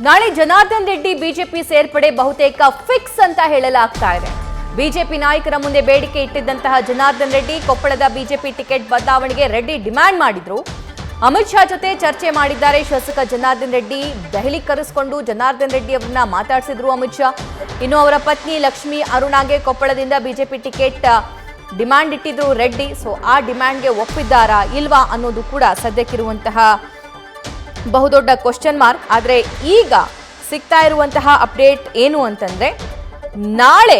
ನಾಳೆ ಜನಾರ್ದನ್ ರೆಡ್ಡಿ ಬಿಜೆಪಿ ಸೇರ್ಪಡೆ ಬಹುತೇಕ ಫಿಕ್ಸ್ ಅಂತ ಹೇಳಲಾಗ್ತಾ ಇದೆ. ಬಿಜೆಪಿ ನಾಯಕರ ಮುಂದೆ ಬೇಡಿಕೆ ಇಟ್ಟಿದ್ದಂತಹ ಜನಾರ್ದನ್ ರೆಡ್ಡಿ ಕೊಪ್ಪಳದ ಬಿಜೆಪಿ ಟಿಕೆಟ್ ಬದಲಾವಣೆಗೆ ರೆಡ್ಡಿ ಡಿಮ್ಯಾಂಡ್ ಮಾಡಿದ್ರು. ಅಮಿತ್ ಶಾ ಜೊತೆ ಚರ್ಚೆ ಮಾಡಿದ್ದಾರೆ ಶಾಸಕ ಜನಾರ್ದನ್ ರೆಡ್ಡಿ. ದೆಹಲಿ ಕರೆಸಿಕೊಂಡು ಜನಾರ್ದನ್ ರೆಡ್ಡಿ ಅವರನ್ನ ಮಾತಾಡಿಸಿದ್ರು ಅಮಿತ್ ಶಾ. ಇನ್ನು ಅವರ ಪತ್ನಿ ಲಕ್ಷ್ಮಿ ಅರುಣಾಗೆ ಕೊಪ್ಪಳದಿಂದ ಬಿಜೆಪಿ ಟಿಕೆಟ್ ಡಿಮ್ಯಾಂಡ್ ಇಟ್ಟಿದ್ರು ರೆಡ್ಡಿ. ಸೊ ಆ ಡಿಮ್ಯಾಂಡ್ಗೆ ಒಪ್ಪಿದ್ದಾರಾ ಇಲ್ವಾ ಅನ್ನೋದು ಕೂಡ ಸದ್ಯಕ್ಕಿರುವಂತಹ ಬಹುದೊಡ್ಡ ಕ್ವಶನ್ ಮಾರ್ಕ್. ಆದರೆ ಈಗ ಸಿಗ್ತಾ ಇರುವಂತಹ ಅಪ್ಡೇಟ್ ಏನು ಅಂತಂದ್ರೆ, ನಾಳೆ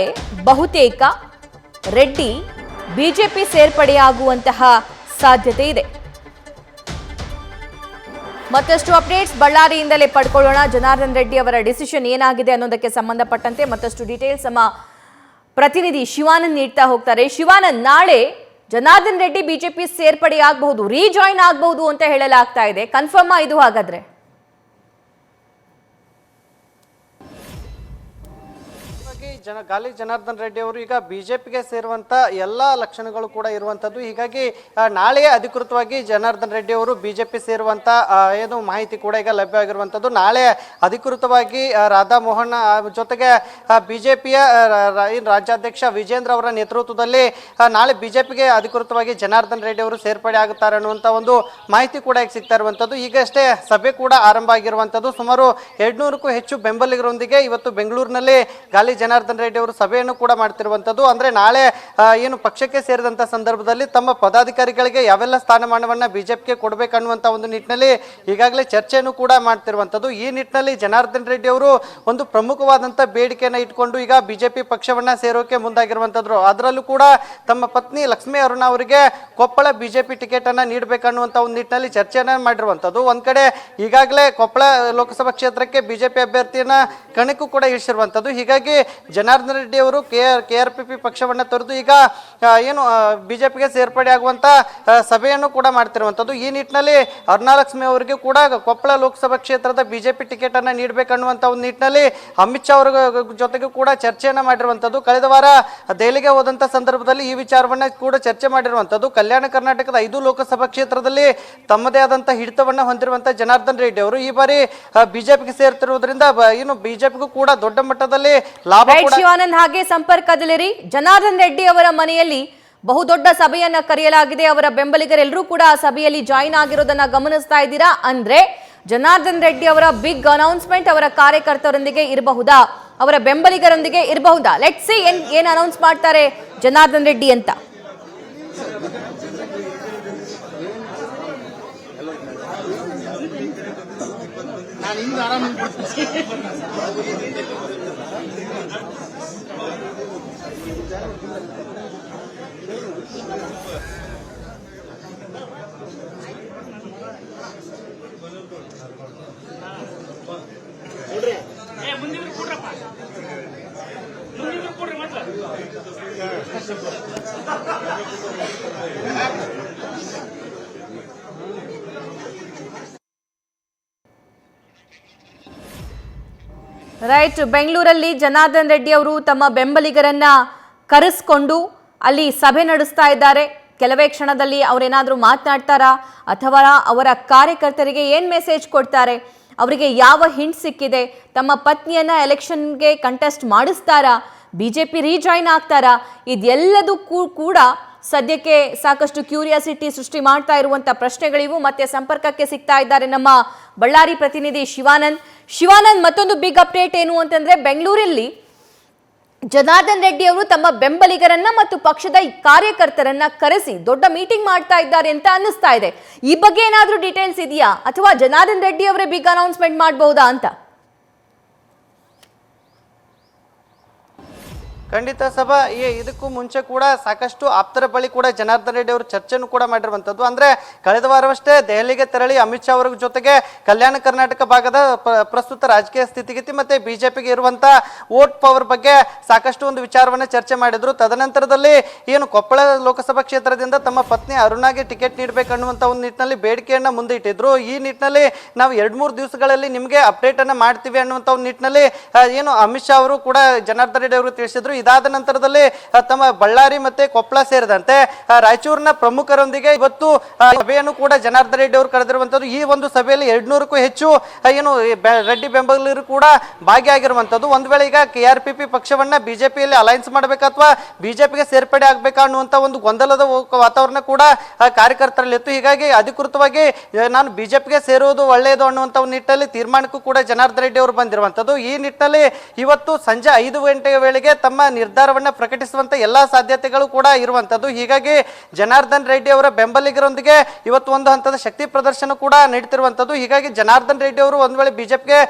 ಬಹುತೇಕ ರೆಡ್ಡಿ ಬಿಜೆಪಿ ಸೇರ್ಪಡೆಯಾಗುವಂತಹ ಸಾಧ್ಯತೆ ಇದೆ. ಮತ್ತಷ್ಟು ಅಪ್ಡೇಟ್ಸ್ ಬಳ್ಳಾರಿಯಿಂದಲೇ ಪಡ್ಕೊಳ್ಳೋಣ. ಜನಾರ್ದನ್ ರೆಡ್ಡಿ ಅವರ ಡಿಸಿಷನ್ ಏನಾಗಿದೆ ಅನ್ನೋದಕ್ಕೆ ಸಂಬಂಧಪಟ್ಟಂತೆ ಮತ್ತಷ್ಟು ಡೀಟೇಲ್ಸ್ ನಮ್ಮ ಪ್ರತಿನಿಧಿ ಶಿವಾನಂದ್ ನೀಡ್ತಾ ಹೋಗ್ತಾರೆ. ಶಿವಾನಂದ್, ನಾಳೆ ಜನಾರ್ದನ್ ರೆಡ್ಡಿ ಬಿಜೆಪಿ ಸೇರ್ಪಡೆ ಆಗಬಹುದು, ರೀಜಾಯಿನ್ ಆಗಬಹುದು ಅಂತ ಹೇಳಲಾಗ್ತಾ ಇದೆ. ಕನ್ಫರ್ಮ್ ಇದು ಹಾಗಾದ್ರೆ? ಗಾಲಿ ಜನಾರ್ದನ್ ರೆಡ್ಡಿ ಅವರು ಈಗ ಬಿಜೆಪಿಗೆ ಸೇರುವಂತ ಎಲ್ಲಾ ಲಕ್ಷಣಗಳು ಕೂಡ ಇರುವಂತದ್ದು. ಹೀಗಾಗಿ ನಾಳೆಯೇ ಅಧಿಕೃತವಾಗಿ ಜನಾರ್ದನ್ ರೆಡ್ಡಿ ಅವರು ಬಿಜೆಪಿ ಸೇರುವಂತ ಏನು ಮಾಹಿತಿ ಕೂಡ ಈಗ ಲಭ್ಯವಾಗಿರುವಂತದ್ದು. ನಾಳೆ ಅಧಿಕೃತವಾಗಿ ರಾಧಾ ಮೋಹನ್ ಜೊತೆಗೆ ಬಿಜೆಪಿಯ ರಾಜ್ಯಾಧ್ಯಕ್ಷ ವಿಜೇಂದ್ರ ಅವರ ನೇತೃತ್ವದಲ್ಲಿ ನಾಳೆ ಬಿಜೆಪಿಗೆ ಅಧಿಕೃತವಾಗಿ ಜನಾರ್ದನ್ ರೆಡ್ಡಿ ಅವರು ಸೇರ್ಪಡೆ ಆಗುತ್ತಾರೆ ಅನ್ನುವಂತ ಒಂದು ಮಾಹಿತಿ ಕೂಡ ಈಗ ಸಿಗ್ತಾ ಇರುವಂತದ್ದು. ಈಗಷ್ಟೇ ಸಭೆ ಕೂಡ ಆರಂಭ ಆಗಿರುವಂತದ್ದು. ಸುಮಾರು 200ಕ್ಕೂ ಹೆಚ್ಚು ಬೆಂಬಲಿಗರೊಂದಿಗೆ ಇವತ್ತು ಬೆಂಗಳೂರಿನಲ್ಲಿ ಗಾಲಿ ಜನಾರ್ದನ್ ರೆಡ್ಡಿ ಅವರು ಸಭೆಯನ್ನು ಕೂಡ ಮಾಡ್ತಿರುವಂತದ್ದು. ಅಂದ್ರೆ ನಾಳೆ ಏನು ಪಕ್ಷಕ್ಕೆ ಸೇರಿದಂತ ಸಂದರ್ಭದಲ್ಲಿ ತಮ್ಮ ಪದಾಧಿಕಾರಿಗಳಿಗೆ ಯಾವೆಲ್ಲ ಸ್ಥಾನಮಾನವನ್ನ ಬಿಜೆಪಿಗೆ ಕೊಡಬೇಕನ್ನುವಂತ ಒಂದು ನಿಟ್ಟಿನಲ್ಲಿ ಈಗಾಗಲೇ ಚರ್ಚೆಯನ್ನು ಕೂಡ ಮಾಡ್ತಿರುವಂತದ್ದು. ಈ ನಿಟ್ಟಿನಲ್ಲಿ ಜನಾರ್ದನ್ ರೆಡ್ಡಿ ಅವರು ಒಂದು ಪ್ರಮುಖವಾದಂತ ಬೇಡಿಕೆಯನ್ನ ಇಟ್ಕೊಂಡು ಈಗ ಬಿಜೆಪಿ ಪಕ್ಷವನ್ನ ಸೇರೋಕೆ ಮುಂದಾಗಿರುವಂತದ್ರು. ಅದರಲ್ಲೂ ಕೂಡ ತಮ್ಮ ಪತ್ನಿ ಲಕ್ಷ್ಮಿ ಅರುಣ ಅವರಿಗೆ ಕೊಪ್ಪಳ ಬಿಜೆಪಿ ಟಿಕೆಟ್ ಅನ್ನ ನೀಡಬೇಕನ್ನುವಂತ ಒಂದು ನಿಟ್ಟಿನಲ್ಲಿ ಚರ್ಚೆಯನ್ನ ಮಾಡಿರುವಂತದ್ದು. ಒಂದ್ ಕಡೆ ಈಗಾಗಲೇ ಕೊಪ್ಪಳ ಲೋಕಸಭಾ ಕ್ಷೇತ್ರಕ್ಕೆ ಬಿಜೆಪಿ ಅಭ್ಯರ್ಥಿಯನ್ನ ಕಣಕ್ಕೂ ಕೂಡ ಇಳಿಸಿರುವಂತದ್ದು. ಹೀಗಾಗಿ ಜನಾರ್ದನ್ ರೆಡ್ಡಿ ಅವರು ಕೆಆರ್ಪಿಪಿ ಪಕ್ಷವನ್ನ ತೊರೆದು ಈಗ ಏನು ಬಿಜೆಪಿಗೆ ಸೇರ್ಪಡೆ ಆಗುವಂತ ಸಭೆಯನ್ನು ಕೂಡ ಮಾಡ್ತಿರುವಂತದ್ದು. ಈ ನಿಟ್ಟಿನಲ್ಲಿ ಅರುಣಾಲಕ್ಷ್ಮಿ ಅವರಿಗೆ ಕೂಡ ಕೊಪ್ಪಳ ಲೋಕಸಭಾ ಕ್ಷೇತ್ರದ ಬಿಜೆಪಿ ಟಿಕೆಟ್ ಅನ್ನ ನೀಡಬೇಕನ್ನುವಂತ ಒಂದು ನಿಟ್ಟಿನಲ್ಲಿ ಅಮಿತ್ ಶಾ ಅವರ ಜೊತೆಗೂ ಕೂಡ ಚರ್ಚೆಯನ್ನ ಮಾಡಿರುವಂತದ್ದು. ಕಳೆದ ವಾರ ದೆಹಲಿಗೆ ಹೋದಂತ ಸಂದರ್ಭದಲ್ಲಿ ಈ ವಿಚಾರವನ್ನ ಕೂಡ ಚರ್ಚೆ ಮಾಡಿರುವಂತದ್ದು. ಕಲ್ಯಾಣ ಕರ್ನಾಟಕದ 5 ಲೋಕಸಭಾ ಕ್ಷೇತ್ರದಲ್ಲಿ ತಮ್ಮದೇ ಆದಂತ ಹಿಡಿತವನ್ನ ಹೊಂದಿರುವಂತ ಜನಾರ್ದನ್ ರೆಡ್ಡಿ ಅವರು ಈ ಬಾರಿ ಬಿಜೆಪಿಗೆ ಸೇರ್ತಿರುವುದರಿಂದ ಇನ್ನು ಬಿಜೆಪಿಗೂ ಕೂಡ ದೊಡ್ಡ ಮಟ್ಟದಲ್ಲಿ ಲಾಭ. ಶಿವಾನಂದ್, ಹಾಗೆ ಸಂಪರ್ಕದಲ್ಲಿರಿ. ಜನಾರ್ದನ್ ರೆಡ್ಡಿ ಅವರ ಮನೆಯಲ್ಲಿ ಬಹುದೊಡ್ಡ ಸಭೆಯನ್ನ ಕರೆಯಲಾಗಿದೆ. ಅವರ ಬೆಂಬಲಿಗರೆಲ್ಲರೂ ಕೂಡ ಆ ಸಭೆಯಲ್ಲಿ ಜಾಯಿನ್ ಆಗಿರೋದನ್ನ ಗಮನಿಸ್ತಾ ಇದ್ದೀರಾ. ಅಂದ್ರೆ ಜನಾರ್ದನ್ ರೆಡ್ಡಿ ಅವರ ಬಿಗ್ ಅನೌನ್ಸ್ಮೆಂಟ್ ಅವರ ಕಾರ್ಯಕರ್ತರೊಂದಿಗೆ ಇರಬಹುದಾ, ಅವರ ಬೆಂಬಲಿಗರೊಂದಿಗೆ ಇರಬಹುದಾ? ಲೆಟ್ಸ್ ಸಿ ಏನ್ ಅನೌನ್ಸ್ ಮಾಡ್ತಾರೆ ಜನಾರ್ದನ್ ರೆಡ್ಡಿ ಅಂತ. ರೈಟ್, ಬೆಂಗಳೂರಲ್ಲಿ ಜನಾರ್ದನ್ ರೆಡ್ಡಿ ಅವರು ತಮ್ಮ ಬೆಂಬಲಿಗರನ್ನ ಕರೆಸ್ಕೊಂಡು ಅಲ್ಲಿ ಸಭೆ ನಡೆಸ್ತಾ ಇದ್ದಾರೆ. ಕೆಲವೇ ಕ್ಷಣದಲ್ಲಿ ಅವರೇನಾದರೂ ಮಾತನಾಡ್ತಾರಾ ಅಥವಾ ಅವರ ಕಾರ್ಯಕರ್ತರಿಗೆ ಏನು ಮೆಸೇಜ್ ಕೊಡ್ತಾರೆ, ಅವರಿಗೆ ಯಾವ ಹಿಂಟ್ ಸಿಕ್ಕಿದೆ, ತಮ್ಮ ಪತ್ನಿಯನ್ನ ಎಲೆಕ್ಷನ್ಗೆ ಕಂಟೆಸ್ಟ್ ಮಾಡಿಸ್ತಾರಾ, ಬಿಜೆಪಿ ರೀಜಾಯಿನ್ ಆಗ್ತಾರಾ, ಇದೆಲ್ಲದಕ್ಕೂ ಕೂಡ ಸದ್ಯಕ್ಕೆ ಸಾಕಷ್ಟು ಕ್ಯೂರಿಯಾಸಿಟಿ ಸೃಷ್ಟಿ ಮಾಡ್ತಾ ಇರುವಂತ ಪ್ರಶ್ನೆಗಳಿವು. ಮತ್ತೆ ಸಂಪರ್ಕಕ್ಕೆ ಸಿಗ್ತಾ ಇದ್ದಾರೆ ನಮ್ಮ ಬಳ್ಳಾರಿ ಪ್ರತಿನಿಧಿ ಶಿವಾನಂದ್. ಮತ್ತೊಂದು ಬಿಗ್ ಅಪ್ಡೇಟ್ ಏನು ಅಂತಂದ್ರೆ, ಬೆಂಗಳೂರಲ್ಲಿ ಜನಾರ್ದನ್ ರೆಡ್ಡಿ ಅವರು ತಮ್ಮ ಬೆಂಬಲಿಗರನ್ನ ಮತ್ತು ಪಕ್ಷದ ಕಾರ್ಯಕರ್ತರನ್ನ ಕರೆಸಿ ದೊಡ್ಡ ಮೀಟಿಂಗ್ ಮಾಡ್ತಾ ಇದ್ದಾರೆ ಅಂತ ಅನ್ನಿಸ್ತಾ ಇದೆ. ಈ ಬಗ್ಗೆ ಏನಾದ್ರೂ ಡೀಟೇಲ್ಸ್ ಇದೆಯಾ ಅಥವಾ ಜನಾರ್ದನ್ ರೆಡ್ಡಿ ಅವರೇ ಬಿಗ್ ಅನೌನ್ಸ್ಮೆಂಟ್ ಮಾಡಬಹುದಾ ಅಂತ? ಖಂಡಿತ ಸಭಾ, ಇದಕ್ಕೂ ಮುಂಚೆ ಕೂಡ ಸಾಕಷ್ಟು ಆಪ್ತರ ಬಳಿ ಕೂಡ ಜನಾರ್ದನ್ ರೆಡ್ಡಿ ಅವರು ಚರ್ಚೆಯನ್ನು ಕೂಡ ಮಾಡಿರುವಂತದ್ದು. ಅಂದ್ರೆ ಕಳೆದ ವಾರವಷ್ಟೇ ದೆಹಲಿಗೆ ತೆರಳಿ ಅಮಿತ್ ಶಾ ಅವರ ಜೊತೆಗೆ ಕಲ್ಯಾಣ ಕರ್ನಾಟಕ ಭಾಗದ ಪ್ರಸ್ತುತ ರಾಜಕೀಯ ಸ್ಥಿತಿಗತಿ ಮತ್ತೆ ಬಿಜೆಪಿಗೆ ಇರುವಂತ ವೋಟ್ ಪವರ್ ಬಗ್ಗೆ ಸಾಕಷ್ಟು ಒಂದು ವಿಚಾರವನ್ನ ಚರ್ಚೆ ಮಾಡಿದ್ರು. ತದನಂತರದಲ್ಲಿ ಏನು ಕೊಪ್ಪಳ ಲೋಕಸಭಾ ಕ್ಷೇತ್ರದಿಂದ ತಮ್ಮ ಪತ್ನಿ ಅರುಣಾಗೆ ಟಿಕೆಟ್ ನೀಡಬೇಕನ್ನುವಂತ ಒಂದು ನಿಟ್ಟಿನಲ್ಲಿ ಬೇಡಿಕೆಯನ್ನ ಮುಂದೆ ಇಟ್ಟಿದ್ರು. ಈ ನಿಟ್ಟಿನಲ್ಲಿ ನಾವು 2-3 ದಿವಸಗಳಲ್ಲಿ ನಿಮಗೆ ಅಪ್ಡೇಟ್ ಅನ್ನ ಮಾಡ್ತೀವಿ ಅನ್ನುವಂತ ಒಂದು ನಿಟ್ಟಿನಲ್ಲಿ ಏನು ಅಮಿತ್ ಶಾ ಅವರು ಕೂಡ ಜನಾರ್ದನ್ ರೆಡ್ಡಿ ಅವರು ತಿಳಿಸಿದ್ರು. ಇದಾದ ನಂತರದಲ್ಲಿ ತಮ್ಮ ಬಳ್ಳಾರಿ ಮತ್ತೆ ಕೊಪ್ಪಳ ಸೇರಿದಂತೆ ರಾಯಚೂರಿನ ಪ್ರಮುಖರೊಂದಿಗೆ ಇವತ್ತು ಸಭೆಯನ್ನು ಕೂಡ ಜನಾರ್ದನ್ ರೆಡ್ಡಿ ಅವರು ಕರೆದಿರುವಂತದ್ದು. ಈ ಒಂದು ಸಭೆಯಲ್ಲಿ 200ಕ್ಕೂ ಹೆಚ್ಚು ಏನು ರೆಡ್ಡಿ ಬೆಂಬಲಿಗರು ಕೂಡ ಭಾಗಿಯಾಗಿರುವಂತದ್ದು. ಒಂದು ವೇಳೆ ಈಗ KRPP ಪಕ್ಷವನ್ನ ಬಿಜೆಪಿಯಲ್ಲಿ ಅಲೈನ್ಸ್ ಮಾಡಬೇಕಾ ಅಥವಾ ಬಿಜೆಪಿಗೆ ಸೇರ್ಪಡೆ ಆಗ್ಬೇಕಾ ಅನ್ನುವಂತ ಒಂದು ಗೊಂದಲದ ವಾತಾವರಣ ಕೂಡ ಕಾರ್ಯಕರ್ತರಲ್ಲಿ ಇತ್ತು. ಹೀಗಾಗಿ ಅಧಿಕೃತವಾಗಿ ನಾನು ಬಿಜೆಪಿಗೆ ಸೇರುವುದು ಒಳ್ಳೆಯದು ಅನ್ನುವಂತ ಒಂದು ನಿಟ್ಟಿನಲ್ಲಿ ತೀರ್ಮಾನಕ್ಕೂ ಕೂಡ ಜನಾರ್ದನ್ ರೆಡ್ಡಿ ಅವರು ಬಂದಿರುವಂತದ್ದು. ಈ ನಿಟ್ಟಿನಲ್ಲಿ ಇವತ್ತು ಸಂಜೆ 5 ಗಂಟೆಯ ವೇಳೆಗೆ ತಮ್ಮ ನಿರ್ಧಾರವನ್ನ ಪ್ರಕಟಿಸುವಂತ ಎಲ್ಲಾ ಸಾಧ್ಯತೆಗಳು ಕೂಡ ಇರುವಂತದ್ದು. ಹೀಗಾಗಿ ಜನಾರ್ದನ್ ರೆಡ್ಡಿ ಅವರ ಬೆಂಬಲಿಗರೊಂದಿಗೆ ಇವತ್ತು ಒಂದು ಹಂತದ ಶಕ್ತಿ ಪ್ರದರ್ಶನ ಕೂಡ ನಡೀತಿರುವಂತದ್ದು. ಹೀಗಾಗಿ ಜನಾರ್ದನ್ ರೆಡ್ಡಿ ಅವರು ಒಂದ್ ವೇಳೆ ಬಿಜೆಪಿಗೆ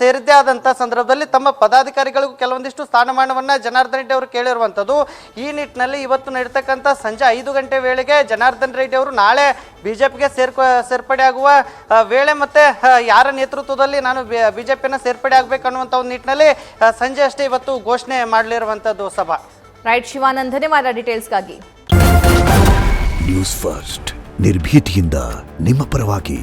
ಸೇರಿದ್ದೇ ಆದಂತ ಸಂದರ್ಭದಲ್ಲಿ ತಮ್ಮ ಪದಾಧಿಕಾರಿಗಳಿಗೂ ಕೆಲವೊಂದಿಷ್ಟು ಸ್ಥಾನಮಾನವನ್ನ ಜನಾರ್ದನ್ ರೆಡ್ಡಿ ಅವರು ಕೇಳಿರುವಂತದ್ದು. ಈ ನಿಟ್ಟಿನಲ್ಲಿ ಇವತ್ತು ನಡೀತಕ್ಕಂಥ ಸಂಜೆ 5 ಗಂಟೆ ವೇಳೆಗೆ ಜನಾರ್ದನ್ ರೆಡ್ಡಿ ಅವರು ನಾಳೆ ಬಿಜೆಪಿಗೆ ಸೇರ್ಪಡೆ ಆಗುವ ವೇಳೆ ಮತ್ತೆ ಯಾರ ನೇತೃತ್ವದಲ್ಲಿ ನಾನು ಬಿಜೆಪಿಯನ್ನು ಸೇರ್ಪಡೆ ಆಗ್ಬೇಕನ್ನುವಂತ ಒಂದು ನಿಟ್ಟಿನಲ್ಲಿ ಸಂಜೆ ಅಷ್ಟೇ ಇವತ್ತು ಘೋಷಣೆ ಮಾಡಲಿರುವಂತದ್ದು. ಸಭಾ ರೈಟ್ ಶಿವಾನಂದ್, ಧನ್ಯವಾದ ಡೀಟೇಲ್ಸ್ಗಾಗಿ. ನ್ಯೂಸ್ ಫಸ್ಟ್ ನಿರ್ಭೀತಿಯಿಂದ ನಿಮ್ಮ ಪರವಾಗಿ.